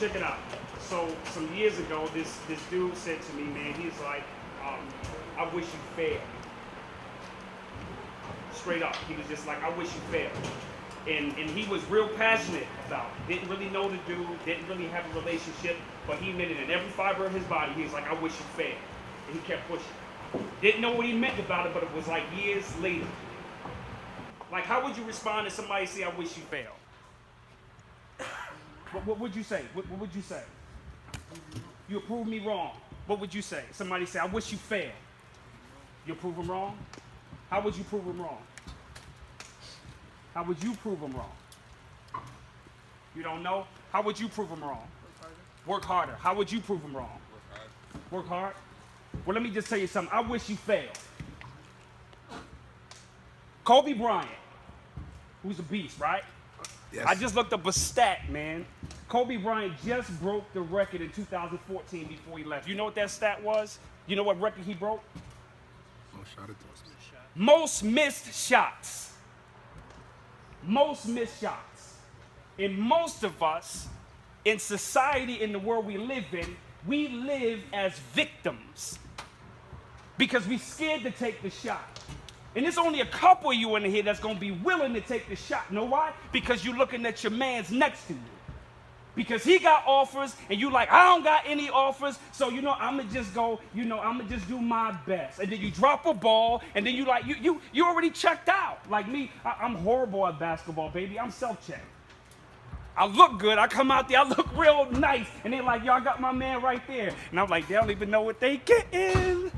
check it out. So some years ago, this dude said to me, man, he's like, I wish you failed. Straight up, he was just like, I wish you failed. And he was real passionate about it. Didn't really know the dude, didn't really have a relationship, but he meant it in every fiber of his body. He was like, I wish you failed. And he kept pushing. Didn't know what he meant about it, but it was like years later. Like, how would you respond if somebody say, I wish you failed? What would you say? What would you say? You approve me wrong. What would you say? Somebody say, I wish you failed. You prove them wrong? How would you prove them wrong? How would you prove them wrong? You don't know? How would you prove them wrong? Work harder. How would you prove them wrong? Work hard. Well, let me just tell you something. I wish you failed. Kobe Bryant, who's a beast, right? Yes. I just looked up a stat, man. Kobe Bryant just broke the record in 2014 before he left. You know what that stat was? You know what record he broke? Most missed shots. Most missed shots. And most of us in society, in the world we live in, we live as victims because we're scared to take the shot. And there's only a couple of you in here that's going to be willing to take the shot. Know why? Because you're looking at your man's next to you. Because he got offers and you like, I don't got any offers, so I'm going to just go, I'm going to just do my best. And then you drop a ball and then you like, you already checked out. Like me, I'm horrible at basketball, baby. I'm self-checked. I look good. I come out there, I look real nice. And they're like, y'all got my man right there. And I'm like, they don't even know what they getting.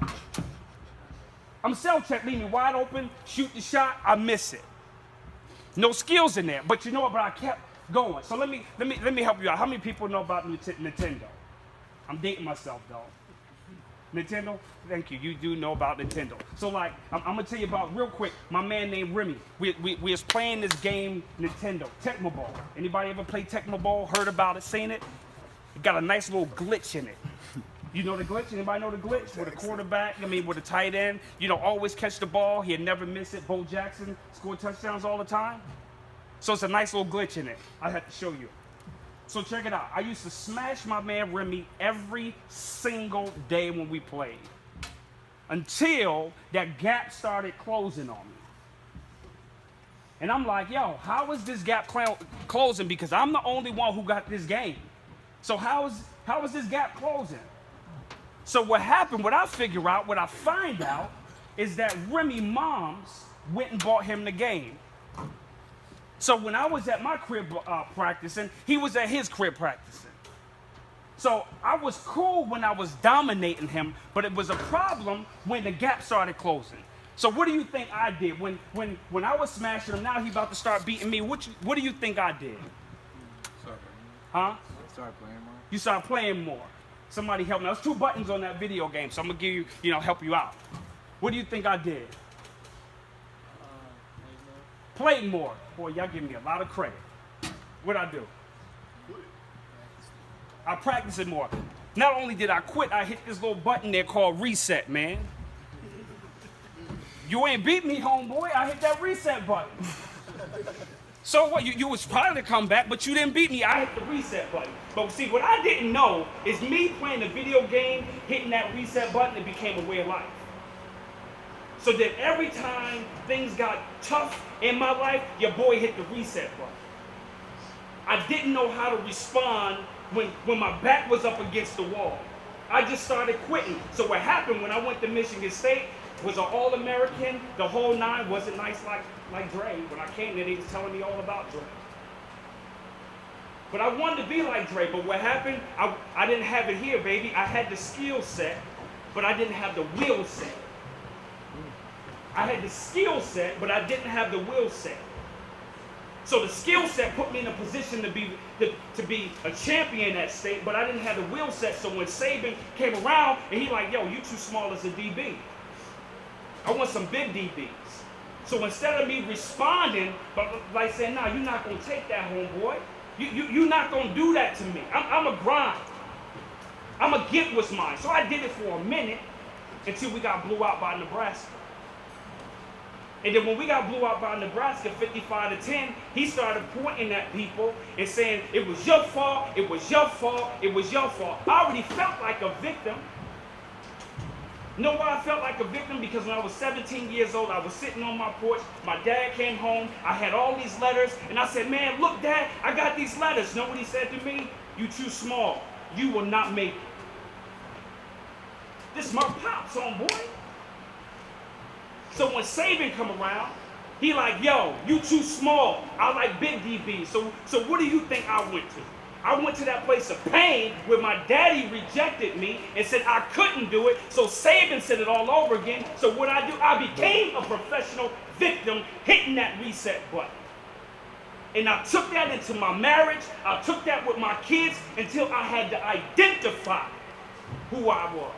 I'm self-checked, leave me wide open, shoot the shot, I miss it. No skills in there, but you know what, but I kept going. So let me help you out. How many people know about Nintendo? I'm dating myself though. Nintendo? Thank you. You do know about Nintendo. So like, I'm gonna tell you about real quick, my man named Remy. We was playing this game, Nintendo, Tecmo Bowl. Anybody ever play Tecmo Bowl? Heard about it, seen it? It got a nice little glitch in it. You know the glitch? Anybody know the glitch? With a quarterback, with a tight end, always catch the ball. He'd never miss it. Bo Jackson scored touchdowns all the time. So it's a nice little glitch in it. I had to show you. So check it out. I used to smash my man Remy every single day when we played. Until that gap started closing on me. And I'm like, yo, how is this gap closing? Because I'm the only one who got this game. So how is this gap closing? So what happened, what I find out, is that Remy moms went and bought him the game. So when I was at my crib practicing, he was at his crib practicing. So I was cool when I was dominating him, but it was a problem when the gap started closing. So what do you think I did? When I was smashing him, now he about to start beating me, what do you think I did? Huh? Start playing more. You start playing more. Somebody help me. There's 2 buttons on that video game, so I'm gonna give you, help you out. What do you think I did? Played more. Boy, y'all give me a lot of credit. What'd I do? I practiced it more. Not only did I quit, I hit this little button there called reset, man. You ain't beat me, homeboy. I hit that reset button. So what? You was trying to come back, but you didn't beat me. I hit the reset button. But see, what I didn't know is me playing a video game, hitting that reset button, it became a way of life. So that every time things got tough in my life, your boy hit the reset button. I didn't know how to respond when my back was up against the wall. I just started quitting. So what happened when I went to Michigan State was an All-American, the whole nine. Wasn't nice like Dre. When I came there, they was telling me all about Dre. But I wanted to be like Dre, but what happened, I didn't have it here, baby. I had the skill set, but I didn't have the will set. I had the skill set, but I didn't have the will set. So the skill set put me in a position to be a champion at state, but I didn't have the will set. So when Saban came around, and he like, yo, you too small as a DB. I want some big DBs. So instead of me responding, but like saying, nah, you're not gonna take that, homeboy. You're not gonna do that to me. I'm a grind. I'm gonna get what's mine. So I did it for a minute until we got blew out by Nebraska. And then when we got blew out by Nebraska 55-10, he started pointing at people and saying, it was your fault, it was your fault, it was your fault. I already felt like a victim. You know why I felt like a victim? Because when I was 17 years old, I was sitting on my porch. My dad came home. I had all these letters. And I said, man, look, Dad, I got these letters. You know what he said to me? You too small. You will not make it. This is my pops, homeboy. So when Saban come around, he like, yo, you too small. I like big DB. So what do you think I went to? I went to that place of pain where my daddy rejected me and said I couldn't do it. So Saban said it all over again. So what I do, I became a professional victim hitting that reset button. And I took that into my marriage. I took that with my kids until I had to identify who I was.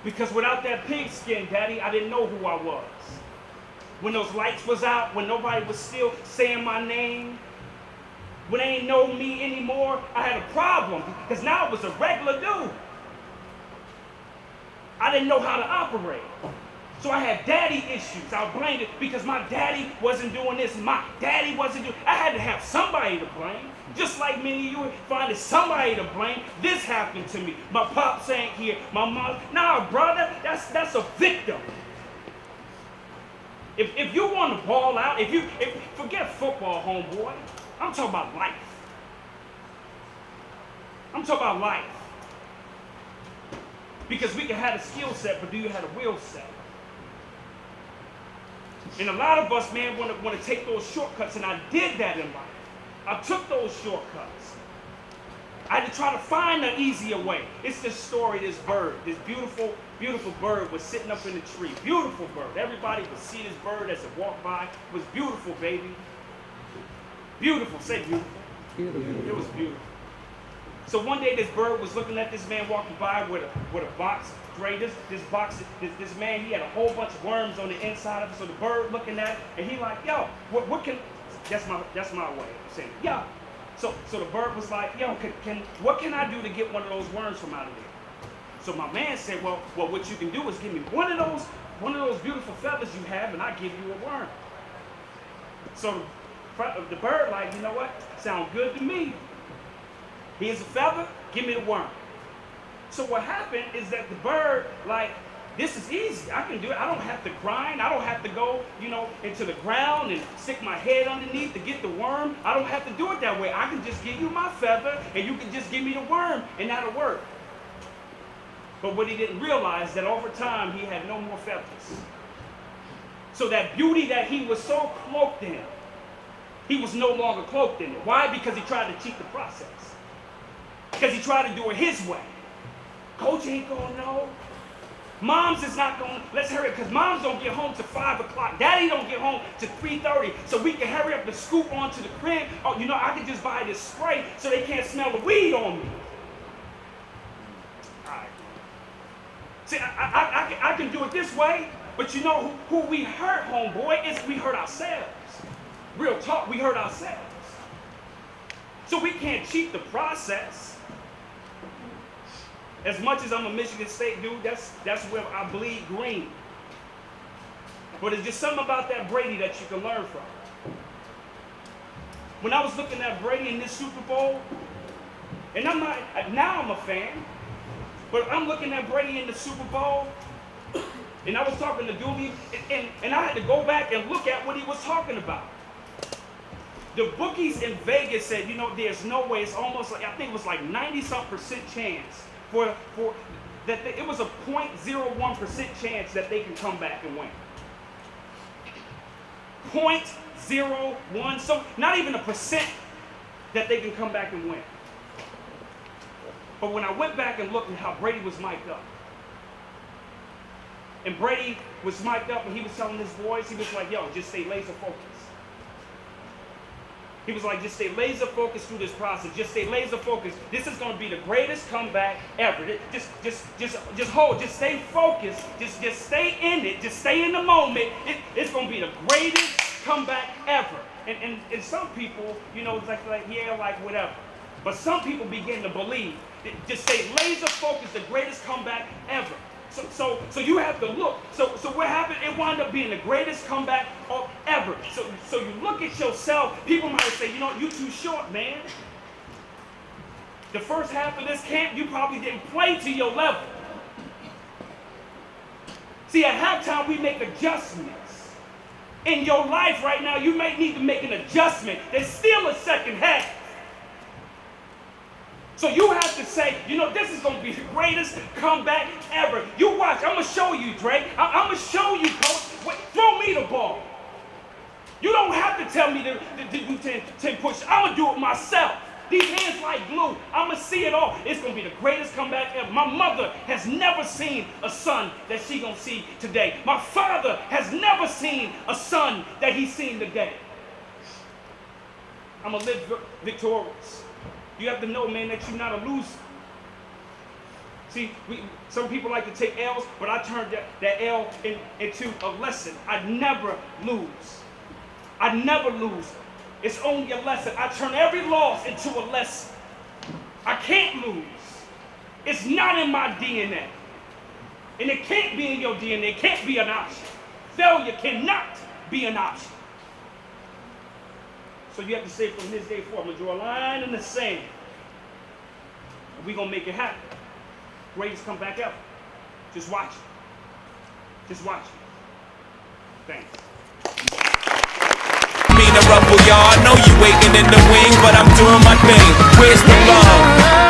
Because without that pigskin, Daddy, I didn't know who I was. When those lights was out, when nobody was still saying my name, when they ain't know me anymore, I had a problem because now I was a regular dude. I didn't know how to operate. So I had daddy issues. I blamed it because my daddy wasn't doing this. My daddy wasn't doing. I had to have somebody to blame. Just like many of you finding somebody to blame. This happened to me. My pops ain't here. My mom. Nah, brother, that's a victim. If you want to ball out, if forget football, homeboy. I'm talking about life. I'm talking about life. Because we can have a skill set, but do you have a will set? And a lot of us, man, want to take those shortcuts, and I did that in life. I took those shortcuts. I had to try to find an easier way. It's this story, this bird, this beautiful, beautiful bird was sitting up in the tree. Beautiful bird. Everybody could see this bird as it walked by. It was beautiful, baby. Beautiful. Say beautiful. Beautiful. It was beautiful. So one day this bird was looking at this man walking by with a box. Great. This man, he had a whole bunch of worms on the inside of it. So the bird looking at it, and he like, yo, what can? That's my way of saying, yo. So the bird was like, yo, what can I do to get one of those worms from out of there? So my man said, well, what you can do is give me one of those beautiful feathers you have, and I give you a worm. So the bird like, you know what? Sound good to me. Here's a feather, give me the worm. So what happened is that the bird, like, this is easy. I can do it. I don't have to grind. I don't have to go, into the ground and stick my head underneath to get the worm. I don't have to do it that way. I can just give you my feather, and you can just give me the worm, and that'll work. But what he didn't realize that over time, he had no more feathers. So that beauty that he was so cloaked in, he was no longer cloaked in it. Why? Because he tried to cheat the process. Because he tried to do it his way. Coach ain't gonna know. Moms is not gonna, let's hurry up, because moms don't get home to 5 o'clock. Daddy don't get home to 3:30, so we can hurry up and scoop onto the crib. Oh, I can just buy this spray so they can't smell the weed on me. All right. See, I can do it this way, but you know who we hurt, homeboy, is we hurt ourselves. Real talk, we hurt ourselves. So we can't cheat the process. As much as I'm a Michigan State dude, that's where I bleed green. But it's just something about that Brady that you can learn from. When I was looking at Brady in this Super Bowl, and now I'm a fan, but I'm looking at Brady in the Super Bowl, and I was talking to Dooley, and I had to go back and look at what he was talking about. The bookies in Vegas said, there's no way, it's almost like, I think it was like 90-something% chance for that it was a 0.01% chance that they can come back and win. 0.01, so not even a percent that they can come back and win. But when I went back and looked at how Brady was mic'd up, and Brady was mic'd up and he was telling his boys, he was like, yo, just stay laser focused. He was like, just stay laser focused through this process. Just stay laser focused. This is going to be the greatest comeback ever. Just hold. Just stay focused. Just stay in it. Just stay in the moment. It's going to be the greatest comeback ever. And some people, it's like whatever. But some people begin to believe. Just stay laser focused. The greatest comeback ever. So you have to look. So what happened? It wound up being the greatest comeback of ever. So you look at yourself. People might say, you know, you too short, man. The first half of this camp, you probably didn't play to your level. See, at halftime, we make adjustments. In your life right now, you may need to make an adjustment. There's still a second half. So you have to say, you know, this is going to be the greatest comeback ever. You watch. I'm going to show you, Drake. I'm going to show you, coach. Wait, throw me the ball. You don't have to tell me to do 10 push. I'm going to do it myself. These hands like glue. I'm going to see it all. It's going to be the greatest comeback ever. My mother has never seen a son that she going to see today. My father has never seen a son that he's seen today. I'm going to live victorious. You have to know, man, that you're not a loser. See, some people like to take L's, but I turned that L into a lesson. I never lose. I never lose. It's only a lesson. I turn every loss into a lesson. I can't lose. It's not in my DNA. And it can't be in your DNA. It can't be an option. Failure cannot be an option. So you have to say from this day forward, I'm going to draw a line in the sand. And we're going to make it happen. Greatest comeback ever. Just watch it. Just watch it. Thanks. Y'all know you waiting in the wing, but I'm doing my thing. Where's the love?